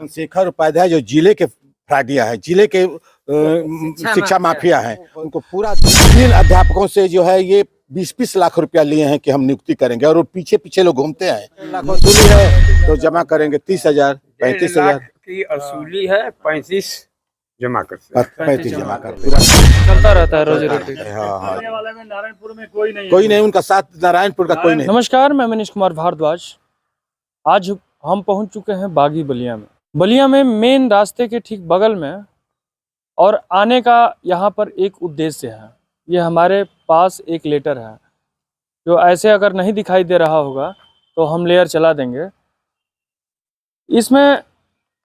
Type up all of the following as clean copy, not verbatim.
चंद्रशेखर उपाध्याय जो जिले के फ्राडिया है, जिले के शिक्षा माफिया हैं, उनको पूरा 3 अध्यापकों से जो है ये 20-20 लाख रुपया लिए हैं कि हम नियुक्ति करेंगे, और वो पीछे पीछे लोग घूमते हैं। लाख वसूली है तो जमा करेंगे 30,000, 35,000 की वसूली है, 35 जमा कर 35 जमा कर चलता रहता है रोजी रोटी। हाँ। नारायणपुर में कोई नहीं, उनका साथ नारायणपुर का कोई नहीं। नमस्कार, मैं मनीष कुमार भारद्वाज। आज हम पहुंच चुके हैं बागी बलिया में। बलिया में मेन रास्ते के ठीक बगल में, और आने का यहाँ पर एक उद्देश्य है। ये हमारे पास एक लेटर है जो ऐसे अगर नहीं दिखाई दे रहा होगा तो हम लेयर चला देंगे। इसमें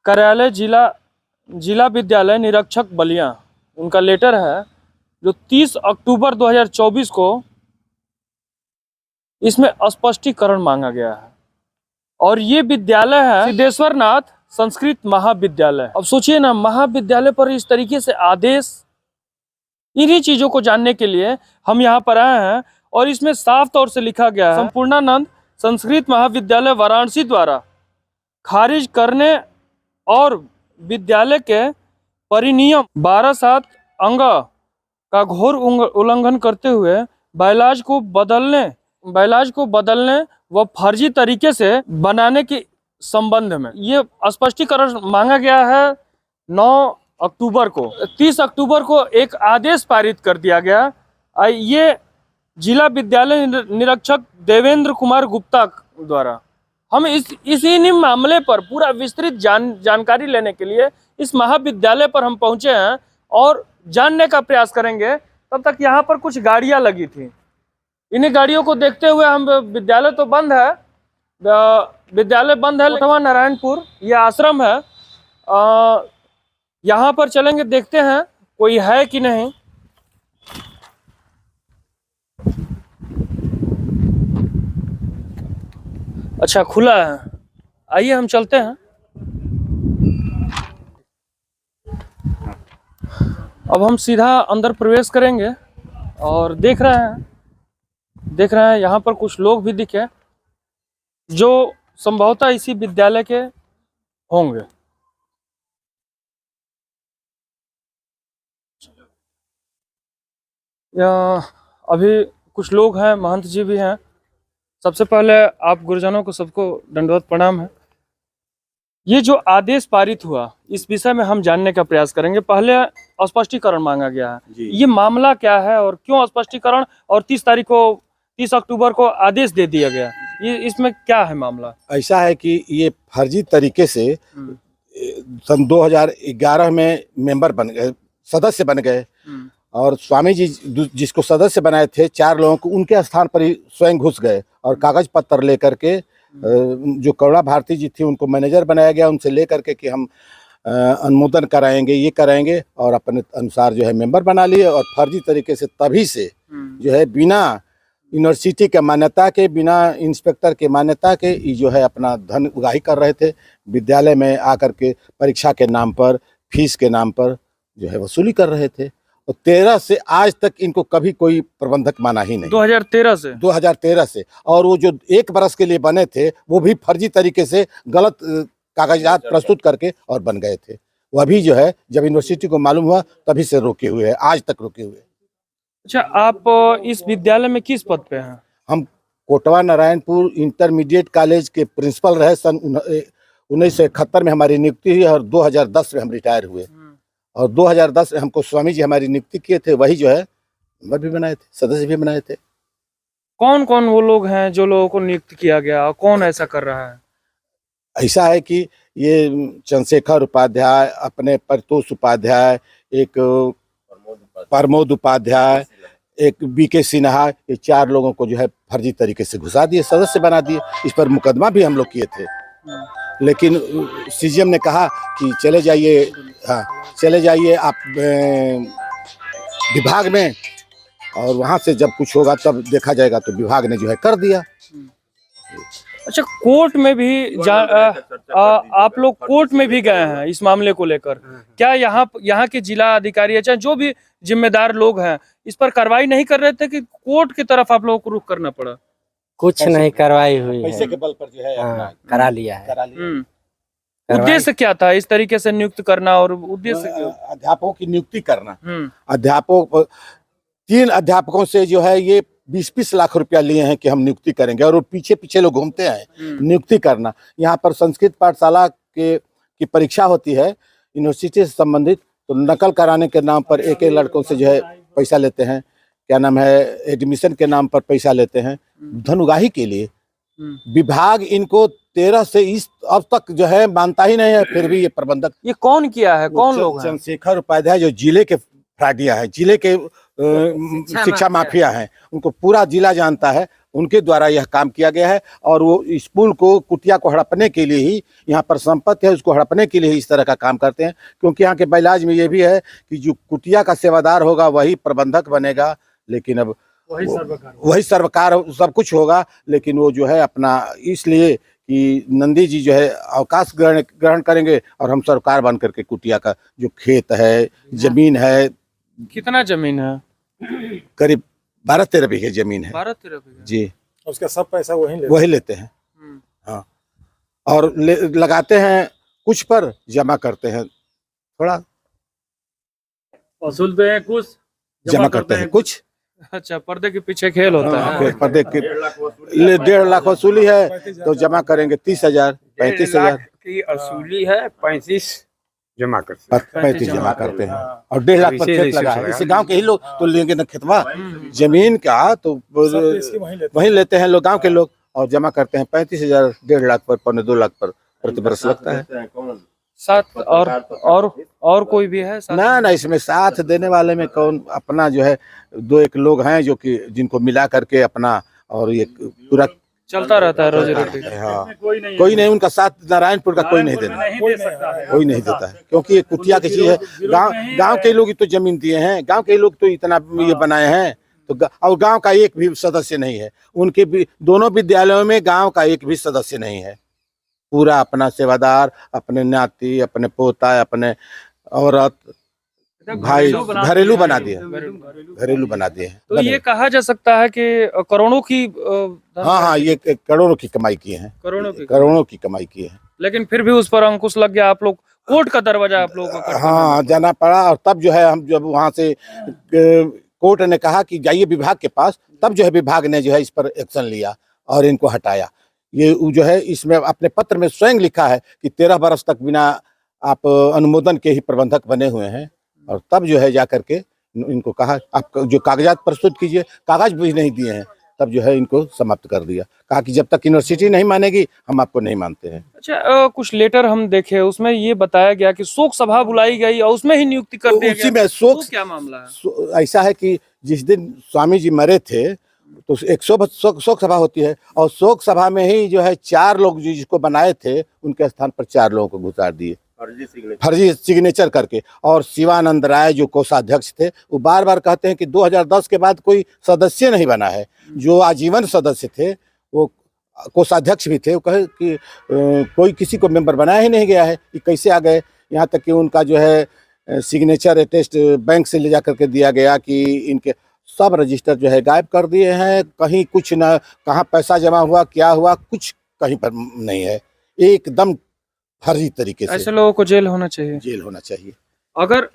कार्यालय जिला विद्यालय निरीक्षक बलिया, उनका लेटर है जो 30 अक्टूबर 2024 को इसमें स्पष्टीकरण मांगा गया है। और ये विद्यालय है सिद्धेश्वर नाथ संस्कृत महाविद्यालय। अब सोचिए ना, महाविद्यालय पर इस तरीके से आदेश, इन्हीं चीजों को जानने के लिए हम यहाँ पर आए हैं। और इसमें साफ तौर से लिखा गया है, संपूर्णानंद संस्कृत महाविद्यालय वाराणसी द्वारा खारिज करने और विद्यालय के परिनियम 12(7) अंग का घोर उल्लंघन करते हुए बायलाज को बदलने व फर्जी तरीके से बनाने के संबंध में ये स्पष्टीकरण मांगा गया है। 9 अक्टूबर को 30 अक्टूबर को एक आदेश पारित कर दिया गया। ये जिला विद्यालय निरीक्षक देवेंद्र कुमार गुप्ता द्वारा। हम इसी मामले पर पूरा विस्तृत जानकारी लेने के लिए इस महाविद्यालय पर हम पहुंचे हैं और जानने का प्रयास करेंगे। तब तक यहाँ पर कुछ गाड़ियां लगी थी, इन्हीं गाड़ियों को देखते हुए हम, विद्यालय तो बंद है, अथवा नारायणपुर ये आश्रम है, यहाँ पर चलेंगे, देखते हैं कोई है कि नहीं। अच्छा, खुला है, आइए हम चलते हैं। अब हम सीधा अंदर प्रवेश करेंगे और देख रहे हैं यहाँ पर कुछ लोग भी दिखे जो संभवतः इसी विद्यालय के होंगे। अभी कुछ लोग हैं, महंत जी भी हैं। सबसे पहले आप गुरुजनों को सबको दंडवत प्रणाम है। ये जो आदेश पारित हुआ, इस विषय में हम जानने का प्रयास करेंगे। पहले स्पष्टीकरण मांगा गया है, ये मामला क्या है और क्यों स्पष्टीकरण, और 30 अक्टूबर को आदेश दे दिया गया, ये इसमें क्या है मामला? ऐसा है कि ये फर्जी तरीके से सन 2011 में मेंबर बन गए, सदस्य बन गए, और स्वामी जी जिसको सदस्य बनाए थे 4 लोगों को, उनके स्थान पर ही स्वयं घुस गए और कागज पत्र लेकर के, जो करुणा भारती जी थी उनको मैनेजर बनाया गया, उनसे लेकर के कि हम अनुमोदन कराएंगे, ये कराएंगे, और अपने अनुसार जो है मेंबर बना लिए। और फर्जी तरीके से तभी से जो है बिना यूनिवर्सिटी के मान्यता के, बिना इंस्पेक्टर के मान्यता के, ये जो है अपना धन उगाही कर रहे थे। विद्यालय में आकर के परीक्षा के नाम पर, फीस के नाम पर जो है वसूली कर रहे थे। और 13 से आज तक इनको कभी कोई प्रबंधक माना ही नहीं। 2013 से। और वो जो 1 बरस के लिए बने थे वो भी फर्जी तरीके से गलत कागजात प्रस्तुत करके और बन गए थे। वो अभी जो है जब यूनिवर्सिटी को मालूम हुआ तभी से रोके हुए हैं, आज तक रोके हुए। अच्छा, आप इस विद्यालय में किस पद पे हैं? हम कोटवा नारायणपुर इंटरमीडिएट कॉलेज के प्रिंसिपल रहे। सन 1971 में हमारी नियुक्ति हुई और 2010 में हम रिटायर हुए। और 2010 में हमको स्वामी जी हमारी नियुक्ति किए थे, वही जो है मेंबर भी बनाए थे, सदस्य भी बनाए थे। कौन कौन वो लोग हैं जो लोगों को नियुक्त किया गया, कौन ऐसा कर रहा है? ऐसा है कि ये चंद्रशेखर उपाध्याय, अपने परितोष उपाध्याय, एक प्रमोद उपाध्याय, एक बीके सिन्हा, ये 4 लोगों को जो है फर्जी तरीके से घुसा दिए, सदस्य बना दिए। इस पर मुकदमा भी हम लोग किए थे, लेकिन सीजीएम ने कहा कि चले जाइए, हाँ चले जाइए आप विभाग में, और वहाँ से जब कुछ होगा तब देखा जाएगा। तो विभाग ने जो है कर दिया। अच्छा, कोर्ट में भी आप लोग कोर्ट में भी गए हैं इस मामले को लेकर। क्या यहाँ के जिला अधिकारी, चाहे जो भी जिम्मेदार लोग हैं, इस पर कार्रवाई नहीं कर रहे थे कि कोर्ट की तरफ आप लोगों को रुख करना पड़ा? कुछ नहीं कार्रवाई हुई है, पैसे के बल पर जो है करा लिया है। उद्देश्य क्या था इस तरीके से नियुक्त करना, और उद्देश्य क्या? अध्यापकों की नियुक्ति करना। हम्म। अध्यापकों 3 अध्यापकों से जो है ये 20-20 लाख रुपया लिए हैं कि हम नियुक्ति करेंगे, और वो पीछे पीछे लोग घूमते हैं नियुक्ति करना। यहाँ पर संस्कृत पाठशाला की परीक्षा होती है यूनिवर्सिटी से संबंधित, तो नकल कराने के नाम पर एक लड़कों से जो है पैसा लेते हैं, क्या नाम है, एडमिशन के नाम पर पैसा लेते हैं धन उगाही के लिए। विभाग इनको 13 से इस अब तक जो है मानता ही नहीं है, फिर भी ये प्रबंधक। ये कौन किया है, कौन लोग हैं? चंद्रशेखर उपाध्याय जो जिले के फ्राडिया है, जिले के शिक्षा माफिया हैं, उनको पूरा जिला जानता है, उनके द्वारा यह काम किया गया है। और वो स्कूल को, कुटिया को हड़पने के लिए ही, यहाँ पर संपत्ति है उसको हड़पने के लिए ही इस तरह का काम करते हैं। क्योंकि यहाँ के बैलाज में ये भी है कि जो कुटिया का सेवादार होगा वही प्रबंधक बनेगा, लेकिन अब वही सर्वकार सब कुछ होगा, लेकिन वो जो है अपना, इसलिए कि नंदी जी जो है अवकाश ग्रहण करेंगे और हम सरकार बन करके कुटिया का जो खेत है, जमीन है, कितना जमीन है? करीब 12-13 बीघे जमीन है 12-13 बीघा जी। उसका सब पैसा वही लेते हैं। हाँ, और लगाते हैं कुछ पर, जमा करते हैं थोड़ा, वसूलते हैं कुछ, जमा करते हैं कुछ। अच्छा, पर्दे के पीछे खेल होता है। पर्दे के 1.5 लाख वसूली है, तो जमा करेंगे 30,000, 35,000 की वसूली है, 35 जमा करते हैं। 35 जमा करते हैं, और 1.5 लाख पर खेत लगा है। इसे गांव के ही लोग तो लेंगे ना खेतवा, जमीन का तो वही लेते हैं लोग, गांव के लोग, और जमा करते हैं 35,000, 1.5 लाख पर, 2 लाख पर प्रति बरस लगता है। साथ और कोई भी है साथ? ना, इसमें साथ देने वाले में कौन, अपना जो है 2-1 लोग हैं जो कि जिनको मिला करके अपना, और ये पूरा चलता रहता है रोजी रोटी। हाँ, कोई नहीं उनका साथ, नारायणपुर का कोई नहीं देना, कोई नहीं देता है, क्योंकि ये कुटिया की चीज है। गांव के लोग तो जमीन दिए हैं, गांव के लोग तो इतना ये बनाए हैं, तो और गांव का एक भी सदस्य नहीं है। उनके भी दोनों विद्यालयों में गांव का एक भी सदस्य नहीं है। पूरा अपना सेवादार, अपने नाती, अपने पोता, अपने औरत, भाई, घरेलू बना दिए, घरेलू बना दिए हैं। तो ये कहा जा सकता है कि करोड़ों की हाँ, ये करोड़ों की कमाई किए हैं, करोड़ों की कमाई किए हैं। लेकिन फिर भी उस पर अंकुश लग गया। आप लोग कोर्ट का दरवाजा आप लोगों को हाँ जाना पड़ा, और तब जो है हम जब वहाँ से कोर्ट ने कहा कि जाइए विभाग के पास, तब जो है विभाग ने जो है इस पर एक्शन लिया और इनको हटाया। ये जो है इसमें अपने पत्र में स्वयं लिखा है कि 13 बरस तक बिना आप अनुमोदन के ही प्रबंधक बने हुए हैं, और तब जो है जाकर के इनको कहा आप जो कागजात प्रस्तुत कीजिए, कागज भी नहीं दिए हैं, तब जो है इनको समाप्त कर दिया। कहा कि जब तक यूनिवर्सिटी नहीं मानेगी हम आपको नहीं मानते हैं। अच्छा, कुछ लेटर हम देखे, उसमें ये बताया गया कि शोक सभा बुलाई गई और उसमें ही नियुक्ति कर दिया उसी गया। में शोक, क्या मामला है? ऐसा है कि जिस दिन स्वामी जी मरे थे तो एक शोक सभा होती है, और शोक सभा में ही जो है 4 लोग जिसको बनाए थे उनके स्थान पर 4 लोगों को घुसा दिए फर्जी सिग्नेचर करके। और शिवानंद राय जो कोषाध्यक्ष थे, वो बार बार कहते हैं कि 2010 के बाद कोई सदस्य नहीं बना है। जो आजीवन सदस्य थे वो कोषाध्यक्ष भी थे, वो कहे कि कोई किसी को मेंबर बनाया ही नहीं गया है, ये कैसे आ गए। यहाँ तक कि उनका जो है सिग्नेचर टेस्ट बैंक से ले जा करके दिया गया कि इनके सब रजिस्टर जो है गायब कर दिए हैं। कहीं कुछ ना, कहाँ पैसा जमा हुआ, क्या हुआ, कुछ कहीं पर नहीं है। एकदम फर्जी तरीके से ऐसे लोगों को जेल होना चाहिए, जेल होना चाहिए। अगर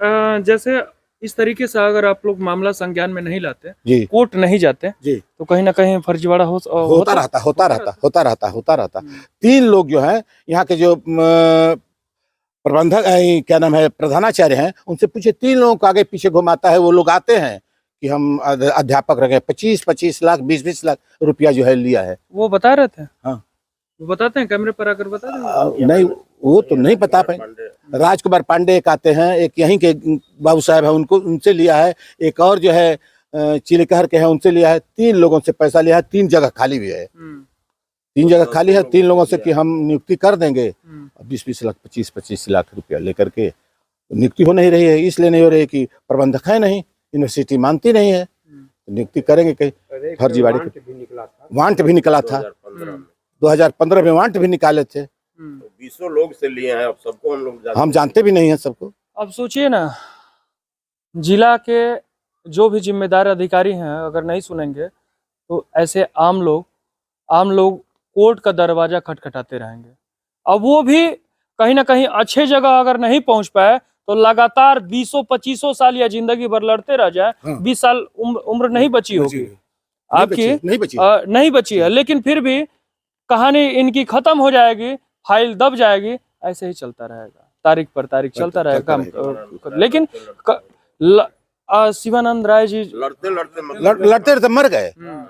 जैसे इस तरीके से अगर आप लोग मामला संज्ञान में नहीं लाते जी, कोर्ट नहीं जाते जी, तो कहीं ना कहीं फर्जीवाड़ा होता रहता। 3 लोग जो हैं यहाँ के जो प्रबंधक क्या नाम है, प्रधानाचार्य हैं, उनसे पूछे, 3 लोगों को आगे पीछे घुमाता है। वो लोग आते हैं कि हम अध्यापक रह गए, 25-25 लाख 20-20 लाख रुपया जो है लिया है। वो बता रहे थे? हाँ, वो बताते हैं, कैमरे पर आकर बता रहे हैं? नहीं, वो तो नहीं बता पाए। राजकुमार पांडे एक आते हैं, एक यहीं के बाबू साहब है, उनसे लिया है। एक और जो है चिलिकहर के हैं, उनसे लिया है। 3 लोगों से पैसा लिया है। 3 जगह खाली भी है, 3 जगह खाली है। 3 लोगों से कि हम नियुक्ति कर देंगे, 20-20 लाख 25-25 लाख रुपया लेकर के नियुक्ति हो नहीं रही है। इसलिए नहीं हो रही है कि प्रबंधक है नहीं, यूनिवर्सिटी मानती नहीं है, नियुक्ति करेंगे कहीं फर्जीवाड़े। वांट भी निकला था 2015 में, वांट भी निकाले थे। 20 लोग से लिए हैं, अब सबको हम जानते भी नहीं हैं सबको। अब सोचिए ना, जिला के जो भी जिम्मेदार अधिकारी हैं अगर नहीं सुनेंगे तो ऐसे आम लोग कोर्ट का दरवाजा खटखटाते रहेंगे। अब वो भी कहीं ना कहीं अच्छे जगह अगर नहीं पहुंच पाए तो लगातार 20-25 साल या जिंदगी भर लड़ते रह जाए। हाँ। 20 साल उम्र नहीं बची होगी आपकी, नहीं बची नहीं बची है, लेकिन फिर भी कहानी इनकी खत्म हो जाएगी, फाइल दब जाएगी, ऐसे ही चलता रहेगा, तारीख पर तारीख चलता रहेगा। लेकिन शिवानंद राय जी लड़ते लड़ते मर गए।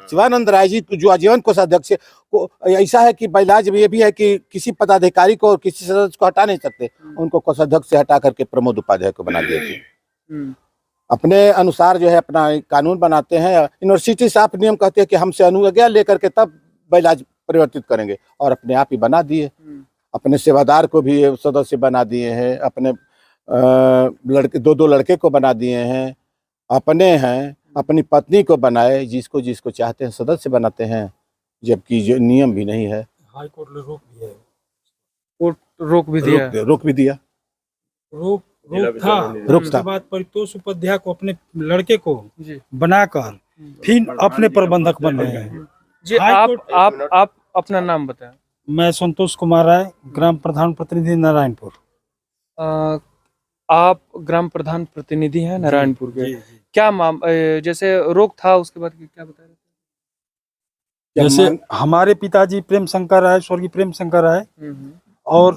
शिवानंद राय जी जो आजीवन कोषाध्यक्ष को ऐसा है कि इलाज ये भी है कि किसी पदाधिकारी को और किसी सदस्य को हटा नहीं सकते, उनको कोषाध्यक्ष से हटा करके प्रमोद उपाध्याय को बना दिए थे। अपने अनुसार जो है अपना कानून बनाते हैं। यूनिवर्सिटी साफ नियम कहते हैं कि हमसे अनुज्ञा लेकर के तब इलाज परिवर्तित करेंगे, और अपने आप ही बना दिए। अपने सेवादार को भी सदस्य बना दिए हैं, अपने लड़के दो लड़के को बना दिए हैं, अपने हैं, अपनी पत्नी को बनाए, जिसको जिसको चाहते हैं सदस्य बनाते हैं, जबकि जो नियम भी नहीं है। हाई कोर्ट ने रोक दिया है। कोर्ट रोक भी दिया, रोक भी दिया, रोक था। उसके बाद परितोष उपाध्याय को अपने लड़के को बनाकर फिर अपने प्रबंधक बन गए हैं। जी आप अपना नाम बताएं। मैं संतोष कुमार राय, ग्राम प्रधान प्रतिनिधि नारायणपुर। आप ग्राम प्रधान प्रतिनिधि हैं नारायणपुर के। क्या जैसे रोक था उसके बाद क्या बता रहे थे? जैसे हमारे पिताजी प्रेम शंकर राय, स्वर्गीय प्रेम शंकर राय और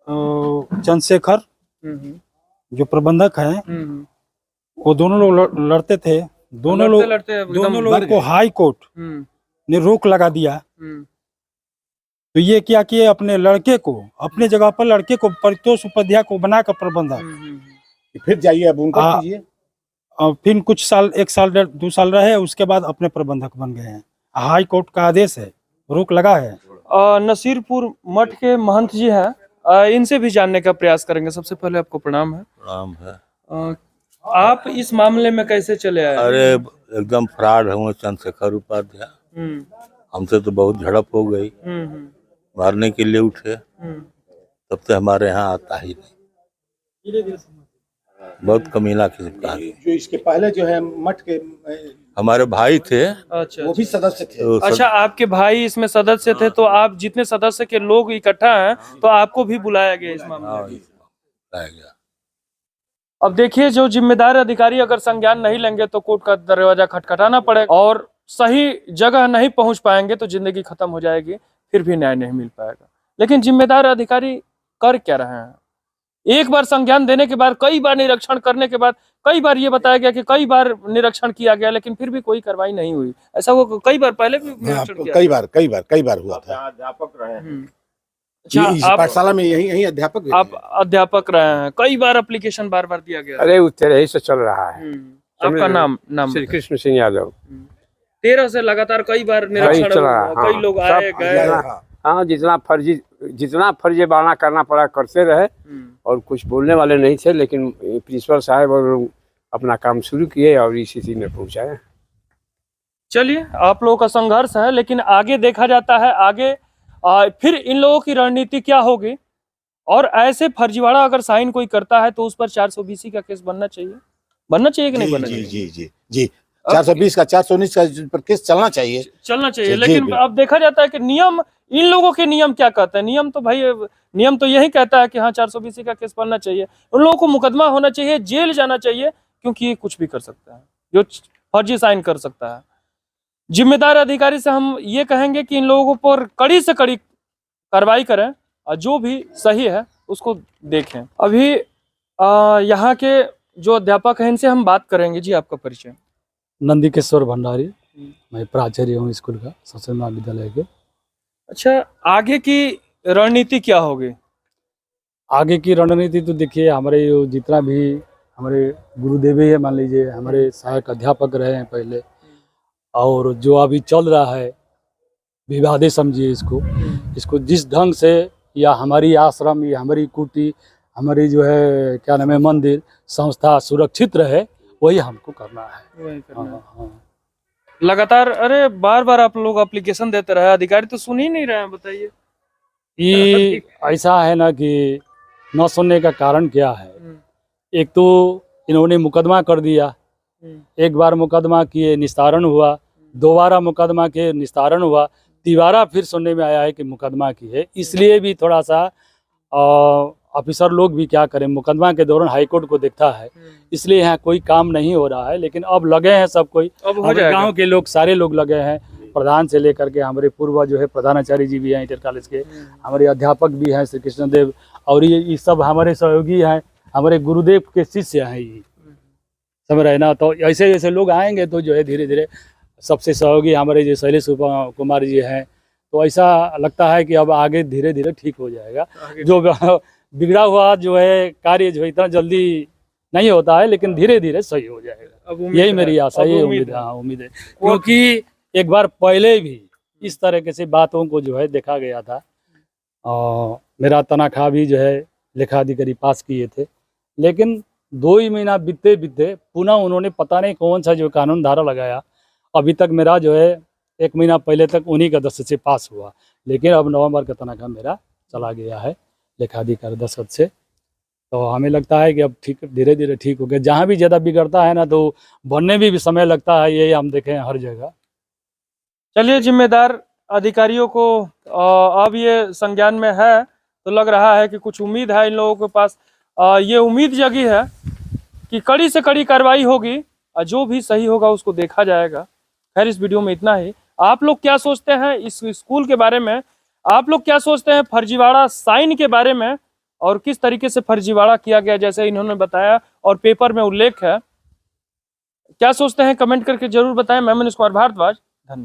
चंद्रशेखर जो प्रबंधक हैं, वो दोनों लोग लड़ते थे। दोनों लोगों को हाई कोर्ट ने रोक लगा दिया। तो ये क्या किए, अपने लड़के को अपने जगह पर लड़के को परितोष उपाध्याय को बनाकर प्रबंधक। फिर जाइए अब उनका कीजिए। फिर कुछ साल, 1 साल 2 साल रहे, उसके बाद अपने प्रबंधक बन गए हैं। हाई कोर्ट का आदेश है, रोक लगा है। नसीरपुर मठ के महंत जी हैं, इनसे भी जानने का प्रयास करेंगे। सबसे पहले आपको प्रणाम है। प्रणाम है। आप इस मामले में कैसे चले आए? अरे एकदम फ्रॉड है चंद्रशेखर उपाध्याय, हमसे तो बहुत झड़प हो गई, मारने के लिए उठे, तब से हमारे यहाँ आता ही नहीं। बहुत कमीना किस्म का है। जो इसके पहले जो है मठ के हमारे भाई थे। अच्छा, वो भी सदस्य थे। तो अच्छा, आपके भाई इसमें सदस्य थे, तो आप जितने सदस्य के लोग इकट्ठा हैं तो आपको भी बुलाया गया इस मामले में? बुलाया गया। अब देखिए, जो जिम्मेदार अधिकारी अगर संज्ञान नहीं लेंगे तो कोर्ट का दरवाजा खटखटाना पड़ेगा, और सही जगह नहीं पहुंच पाएंगे तो जिंदगी खत्म हो जाएगी, फिर भी न्याय नहीं मिल पाएगा। लेकिन जिम्मेदार अधिकारी कर क्या रहे हैं? एक बार संज्ञान देने के बाद, कई बार निरीक्षण करने के बाद, कई बार ये बताया गया कि कई बार निरीक्षण किया गया, लेकिन फिर भी कोई कार्रवाई नहीं हुई। ऐसा वो कई बार पहले भी निरीक्षण किया? कई बार हुआ था। अध्यापक रहे हैं। अच्छा, आप पाठशाला में यही अध्यापक, आप अध्यापक रहे हैं, कई बार एप्लीकेशन बार दिया गया। अरे उत्तर ही से चल रहा है। आपका नाम श्री कृष्ण सिंह यादव। 13 से लगातार कई बार निरीक्षण, कई लोग आए गए। हाँ, जितना फर्जीवाड़ा करना पड़ा करते रहे, और कुछ बोलने वाले नहीं थे, लेकिन प्रिंसिपल साहब और अपना काम शुरू किए और इस स्थिति में पहुंचाए। चलिए, आप लोगों का संघर्ष है, लेकिन आगे देखा जाता है। आगे फिर इन लोगों की रणनीति क्या होगी, और ऐसे फर्जीवाड़ा अगर साइन कोई करता है तो उस पर 420 का केस बनना चाहिए कि नहीं बनना चाहिए? जी 420 का 419 का केस चलना चाहिए। लेकिन अब देखा जाता है कि नियम, इन लोगों के नियम क्या कहते हैं? नियम तो यही कहता है कि हाँ 420 का केस बनना चाहिए, उन लोगों को मुकदमा होना चाहिए, जेल जाना चाहिए, क्योंकि ये कुछ भी कर सकता है, जो फर्जी साइन कर सकता है। जिम्मेदार अधिकारी से हम ये कहेंगे कि इन लोगों पर कड़ी से कड़ी कार्रवाई करें, और जो भी सही है उसको देखें। अभी यहाँ के जो अध्यापक हैं इनसे हम बात करेंगे। जी, आपका परिचय? नंदकिशोर भंडारी, मैं प्राचार्य हूँ स्कूल का, संस्कृत महाविद्यालय के। अच्छा, आगे की रणनीति क्या होगी? आगे की रणनीति तो देखिए, हमारे जितना भी हमारे गुरुदेव है, मान लीजिए हमारे सहायक अध्यापक रहे हैं पहले, और जो अभी चल रहा है विवादे समझिए इसको जिस ढंग से, या हमारी आश्रम या हमारी कुटी, हमारी जो है क्या नाम है मंदिर संस्था सुरक्षित रहे, वही हमको करना है। हाँ। लगातार, अरे बार आप लोग एप्लीकेशन देते रहे, अधिकारी तो सुन ही नहीं रहे हैं, बताइए। ये ऐसा है ना कि न सुनने का कारण क्या है? एक तो इन्होंने मुकदमा कर दिया, एक बार मुकदमा किए निस्तारण हुआ, दोबारा मुकदमा के निस्तारण हुआ, तीबारा फिर सुनने में आया है कि मुकदमा की है। इसलिए भी थोड़ा सा ऑफिसर लोग भी क्या करें, मुकदमा के दौरान हाईकोर्ट को देखता है, इसलिए यहाँ कोई काम नहीं हो रहा है। लेकिन अब लगे हैं सब कोई, अब हो हमारे जाएगा। गांव के लोग सारे लोग लगे हैं, प्रधान से लेकर के हमारे पूर्व जो है प्रधानाचार्य जी भी हैं इंटर कॉलेज के, हमारे अध्यापक भी हैं श्री कृष्णदेव, और ये सब हमारे सहयोगी हैं, हमारे गुरुदेव के शिष्य हैं ये, समझ रहे ना। तो ऐसे ऐसे लोग आएंगे तो जो है धीरे धीरे सबसे सहयोगी हमारे जो शैलेश कुमार जी हैं, तो ऐसा लगता है कि अब आगे धीरे धीरे ठीक हो जाएगा। जो बिगड़ा हुआ जो है कार्य जो है इतना जल्दी नहीं होता है, लेकिन धीरे धीरे सही हो जाएगा, अब उम्मीद यही है। मेरी आशा, अब यही उम्मीद उम्मीद है। है। हाँ, उम्मीद है, क्योंकि एक बार पहले भी इस तरह से बातों को जो है देखा गया था। और मेरा तनख्वाह भी जो है लेखाधिकारी पास किए थे, लेकिन 2 ही महीना बीतते बीतते पुनः उन्होंने पता नहीं कौन सा जो कानून धारा लगाया, अभी तक मेरा जो है 1 महीना पहले तक उन्हीं का दस्तखत से पास हुआ, लेकिन अब नवंबर का तनख्वाह मेरा चला गया है लेखाधिकारी दस्तखत से। तो हमें लगता है कि अब ठीक धीरे धीरे ठीक हो गया। जहाँ भी ज़्यादा बिगड़ता है ना तो बनने में भी समय लगता है, ये हम देखें हर जगह। चलिए, जिम्मेदार अधिकारियों को अब ये संज्ञान में है, तो लग रहा है कि कुछ उम्मीद है इन लोगों के पास। ये उम्मीद जगी है कि कड़ी से कड़ी कार्रवाई होगी और जो भी सही होगा उसको देखा जाएगा। खैर, इस वीडियो में इतना ही। आप लोग क्या सोचते हैं इस स्कूल के बारे में? आप लोग क्या सोचते हैं फर्जीवाड़ा साइन के बारे में, और किस तरीके से फर्जीवाड़ा किया गया जैसे इन्होंने बताया और पेपर में उल्लेख है? क्या सोचते हैं कमेंट करके जरूर बताएं। मैं मनीष कुमार भारद्वाज, धन्यवाद।